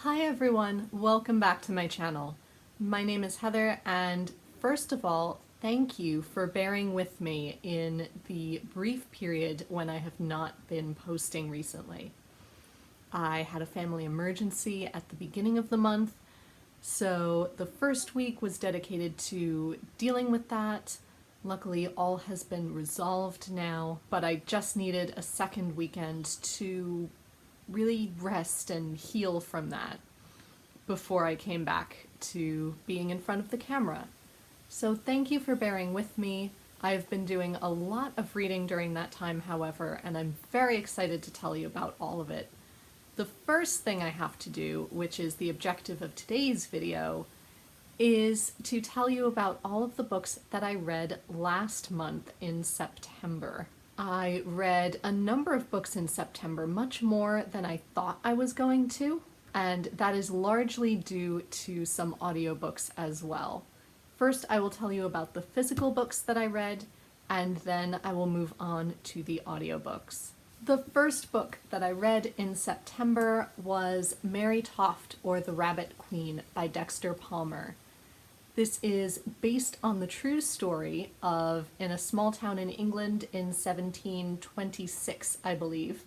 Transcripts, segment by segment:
Hi everyone, welcome back to my channel. My name is Heather, and first of all, thank you for bearing with me in the brief period when I have not been posting recently. I had a family emergency at the beginning of the month, so the first week was dedicated to dealing with that. Luckily, all has been resolved now, but I just needed a second weekend to really rest and heal from that before I came back to being in front of the camera. So thank you for bearing with me. I've been doing a lot of reading during that time, however, and I'm very excited to tell you about all of it. The first thing I have to do, which is the objective of today's video, is to tell you about all of the books that I read last month in September. I read a number of books in September, much more than I thought I was going to, and that is largely due to some audiobooks as well. First, I will tell you about the physical books that I read, and then I will move on to the audiobooks. The first book that I read in September was Mary Toft, or The Rabbit Queen by Dexter Palmer. This is based on the true story of, in a small town in England in 1726, I believe,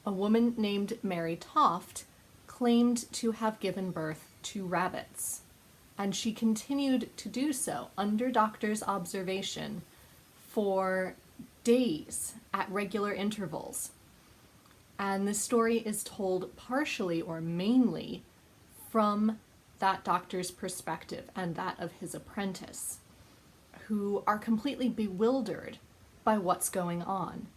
a woman named Mary Toft claimed to have given birth to rabbits, and she continued to do so under doctors' observation for days at regular intervals. And this story is told partially or mainly from that doctor's perspective and that of his apprentice, who are completely bewildered by what's going on.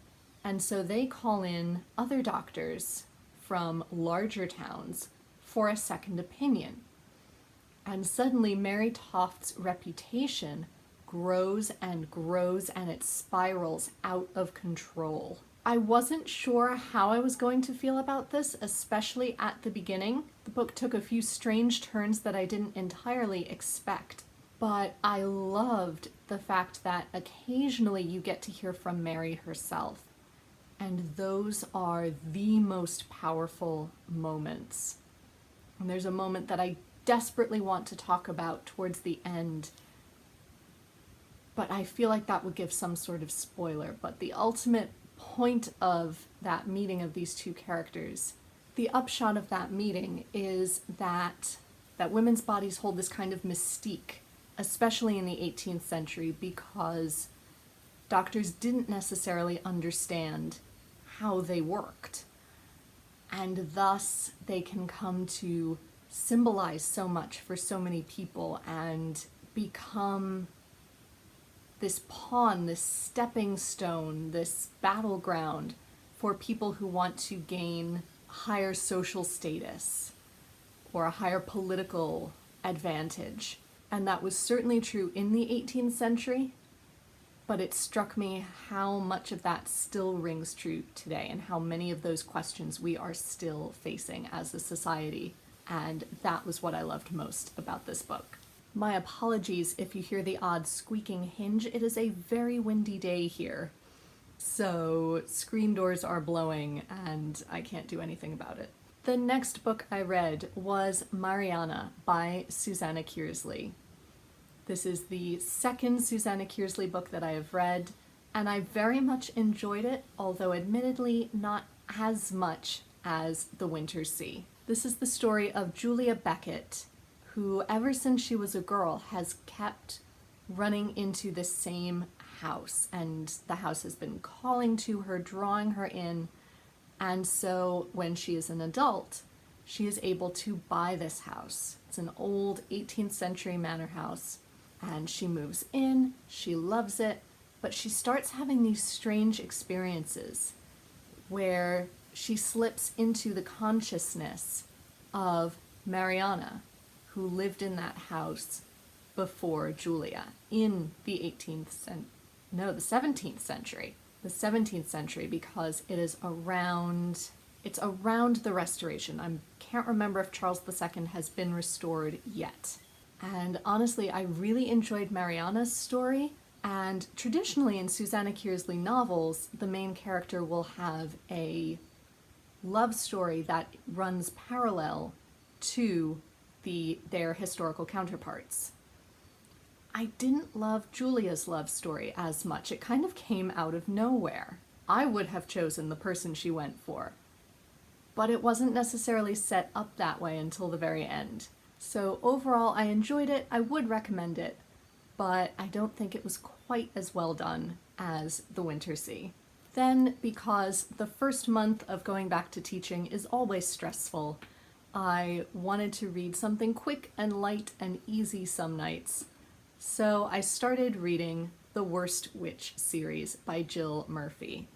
And so they call in other doctors from larger towns for a second opinion. And suddenly Mary Toft's reputation grows and grows, and it spirals out of control. I wasn't sure how I was going to feel about this, especially at the beginning. The book took a few strange turns that I didn't entirely expect, but I loved the fact that occasionally you get to hear from Mary herself, and those are the most powerful moments. And there's a moment that I desperately want to talk about towards the end, but I feel like that would give some sort of spoiler. But the ultimate point of that meeting of these two characters, the upshot of that meeting is that women's bodies hold this kind of mystique, especially in the 18th century, because doctors didn't necessarily understand how they worked. And thus they can come to symbolize so much for so many people and become this pawn, this stepping stone, this battleground for people who want to gain higher social status or a higher political advantage. And that was certainly true in the 18th century, but it struck me how much of that still rings true today and how many of those questions we are still facing as a society. And that was what I loved most about this book. My apologies if you hear the odd squeaking hinge. It is a very windy day here, so screen doors are blowing and I can't do anything about it. The next book I read was Mariana by Susanna Kearsley. This is the second Susanna Kearsley book that I have read, and I very much enjoyed it, although admittedly not as much as The Winter Sea. This is the story of Julia Beckett, who ever since she was a girl has kept running into the same house, and the house has been calling to her, drawing her in, and so when she is an adult, she is able to buy this house. It's an old 18th century manor house, and she moves in, she loves it, but she starts having these strange experiences where she slips into the consciousness of Mariana, who lived in that house before Julia in the 17th century. The 17th century, because it's around the Restoration. I can't remember if Charles II has been restored yet. And honestly, I really enjoyed Mariana's story, and traditionally in Susanna Kearsley novels, the main character will have a love story that runs parallel to their historical counterparts. I didn't love Julia's love story as much. It kind of came out of nowhere. I would have chosen the person she went for, but it wasn't necessarily set up that way until the very end. So overall, I enjoyed it. I would recommend it, but I don't think it was quite as well done as The Winter Sea. Then, because the first month of going back to teaching is always stressful, I wanted to read something quick and light and easy some nights. So I started reading the Worst Witch series by Jill Murphy.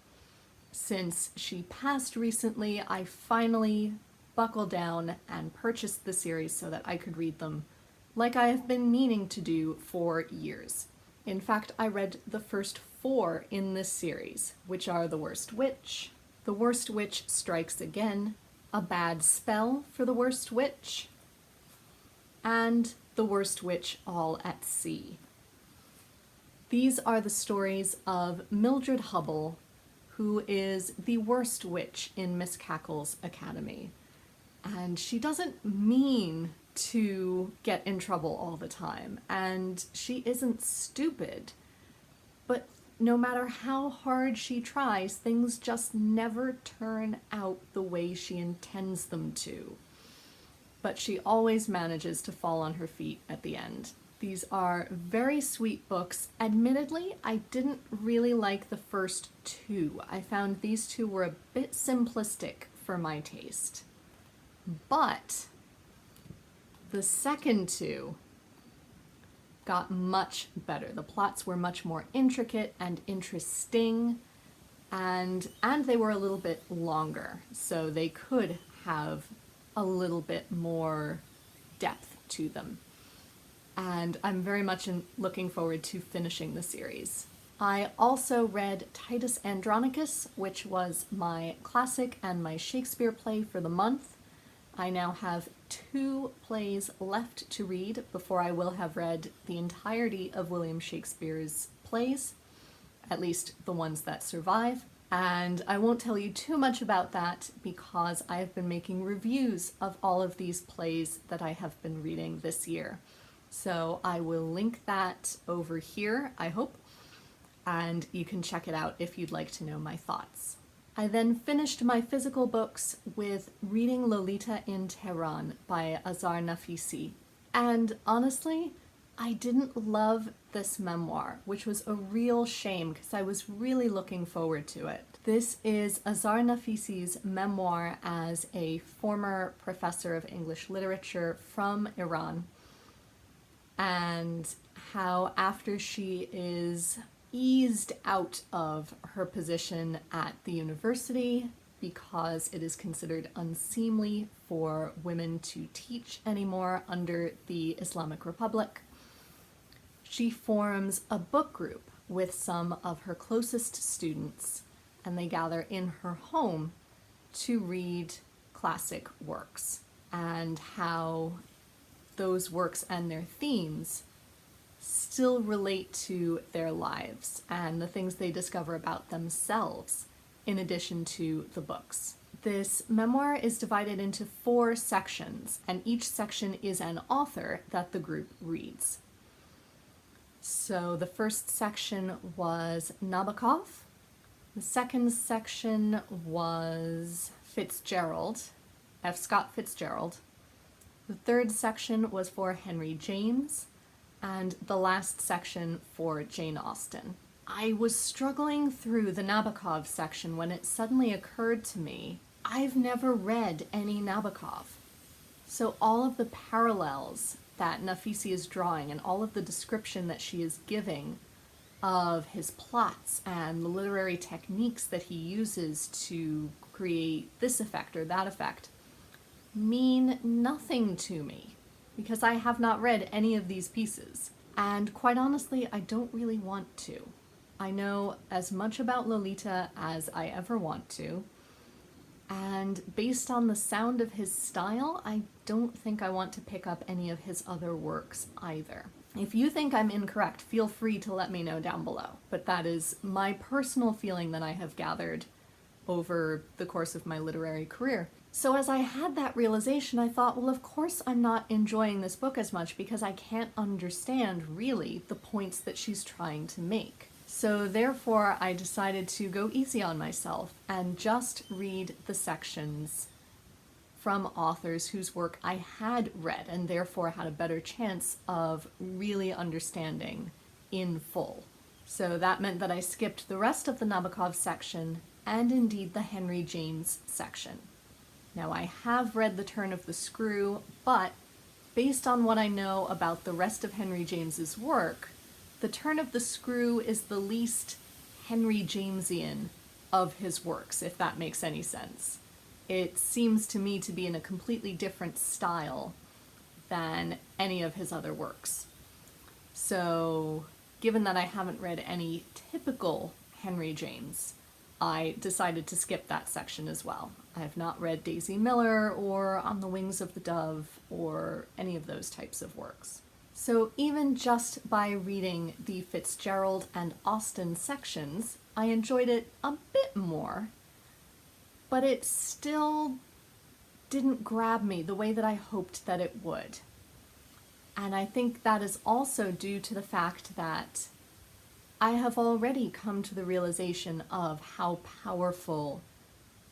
Since she passed recently, I finally buckled down and purchased the series so that I could read them, like I have been meaning to do for years. In fact, I read the first 4 in this series, which are The Worst Witch, The Worst Witch Strikes Again, A Bad Spell for the Worst Witch, and The Worst Witch All at Sea. These are the stories of Mildred Hubble, who is the worst witch in Miss Cackle's academy. And she doesn't mean to get in trouble all the time, and she isn't stupid. But no matter how hard she tries, things just never turn out the way she intends them to. But she always manages to fall on her feet at the end. These are very sweet books. Admittedly, I didn't really like the first 2. I found these 2 were a bit simplistic for my taste. But the second 2 got much better. The plots were much more intricate and interesting, and they were a little bit longer, so they could have a little bit more depth to them. And I'm very much looking forward to finishing the series. I also read Titus Andronicus, which was my classic and my Shakespeare play for the month. I now have 2 plays left to read before I will have read the entirety of William Shakespeare's plays, at least the ones that survive. And I won't tell you too much about that because I have been making reviews of all of these plays that I have been reading this year. So I will link that over here, I hope, and you can check it out if you'd like to know my thoughts. I then finished my physical books with reading Lolita in Tehran by Azar Nafisi. And honestly, I didn't love this memoir, which was a real shame because I was really looking forward to it. This is Azar Nafisi's memoir as a former professor of English literature from Iran, and how after she is eased out of her position at the university because it is considered unseemly for women to teach anymore under the Islamic Republic, she forms a book group with some of her closest students, and they gather in her home to read classic works, and how those works and their themes still relate to their lives and the things they discover about themselves in addition to the books. This memoir is divided into 4 sections, and each section is an author that the group reads. So the first section was Nabokov, the second section was Fitzgerald, F. Scott Fitzgerald, the third section was for Henry James, and the last section for Jane Austen. I was struggling through the Nabokov section when it suddenly occurred to me, I've never read any Nabokov. So all of the parallels that Nafisi is drawing and all of the description that she is giving of his plots and the literary techniques that he uses to create this effect or that effect mean nothing to me because I have not read any of these pieces. And quite honestly, I don't really want to. I know as much about Lolita as I ever want to, and based on the sound of his style, I don't think I want to pick up any of his other works either. If you think I'm incorrect, feel free to let me know down below, but that is my personal feeling that I have gathered over the course of my literary career. So as I had that realization, I thought, well, of course I'm not enjoying this book as much because I can't understand really the points that she's trying to make. So therefore I decided to go easy on myself and just read the sections from authors whose work I had read and therefore had a better chance of really understanding in full. So that meant that I skipped the rest of the Nabokov section and indeed the Henry James section. Now I have read The Turn of the Screw, but based on what I know about the rest of Henry James's work, The Turn of the Screw is the least Henry Jamesian of his works, if that makes any sense. It seems to me to be in a completely different style than any of his other works. So, given that I haven't read any typical Henry James, I decided to skip that section as well. I have not read Daisy Miller or On the Wings of the Dove or any of those types of works. So even just by reading the Fitzgerald and Austen sections, I enjoyed it a bit more, but it still didn't grab me the way that I hoped that it would. And I think that is also due to the fact that I have already come to the realization of how powerful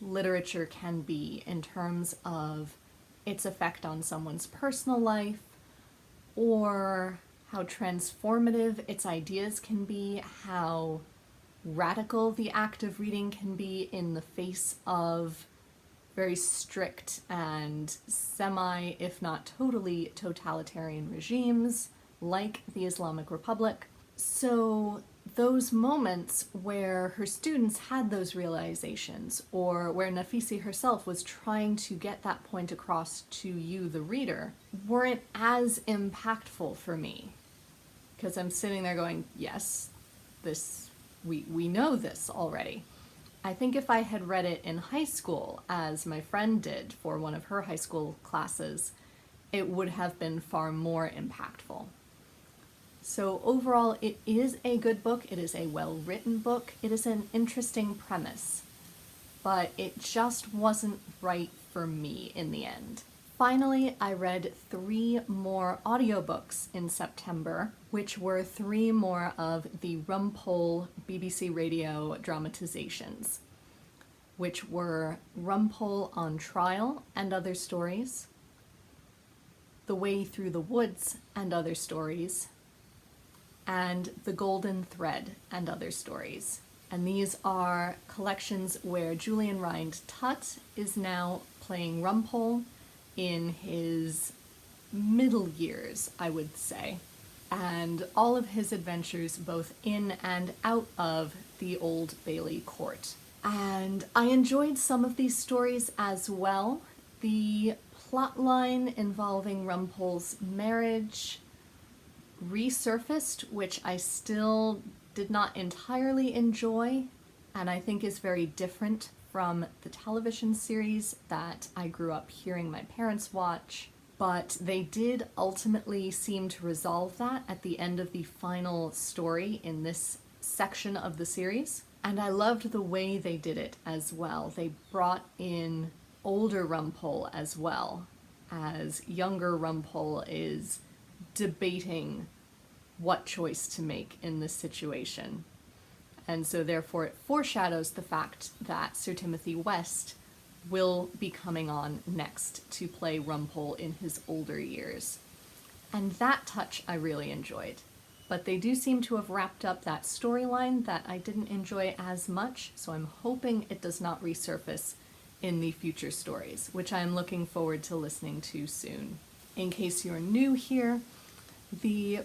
literature can be in terms of its effect on someone's personal life, or how transformative its ideas can be, how radical the act of reading can be in the face of very strict and semi, if not totally, totalitarian regimes like the Islamic Republic. So those moments where her students had those realizations, or where Nafisi herself was trying to get that point across to you, the reader, weren't as impactful for me. Because I'm sitting there going, yes, we know this already. I think if I had read it in high school, as my friend did for one of her high school classes, it would have been far more impactful. So overall, it is a good book, it is a well-written book, it is an interesting premise, but it just wasn't right for me in the end. Finally, I read 3 more audiobooks in September, which were 3 more of the Rumple BBC Radio dramatizations, which were Rumple on Trial and Other Stories, The Way Through the Woods and Other Stories, and The Golden Thread and Other Stories. And these are collections where Julian Rind-Tutt is now playing Rumple in his middle years, I would say, and all of his adventures both in and out of the Old Bailey court. And I enjoyed some of these stories as well. The plotline involving Rumple's marriage resurfaced, which I still did not entirely enjoy, and I think is very different from the television series that I grew up hearing my parents watch, but they did ultimately seem to resolve that at the end of the final story in this section of the series, and I loved the way they did it as well. They brought in older Rumple as well, as younger Rumple is debating what choice to make in this situation. And so therefore it foreshadows the fact that Sir Timothy West will be coming on next to play Rumple in his older years. And that touch I really enjoyed. But they do seem to have wrapped up that storyline that I didn't enjoy as much, so I'm hoping it does not resurface in the future stories, which I'm looking forward to listening to soon. In case you're new here, the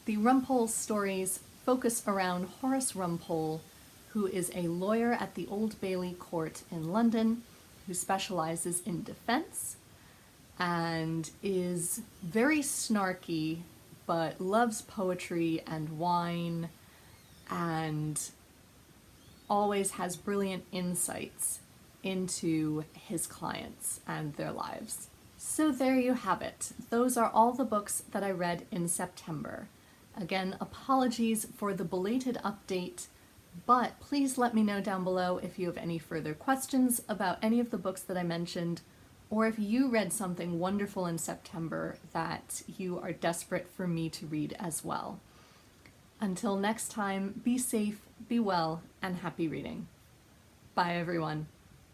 Rumple stories focus around Horace Rumple, who is a lawyer at the Old Bailey Court in London, who specializes in defense and is very snarky, but loves poetry and wine and always has brilliant insights into his clients and their lives. So there you have it. Those are all the books that I read in September. Again, apologies for the belated update, But please let me know down below if you have any further questions about any of the books that I mentioned, or if you read something wonderful in September that you are desperate for me to read as well. Until next time, be safe, be well, and happy reading. Bye everyone.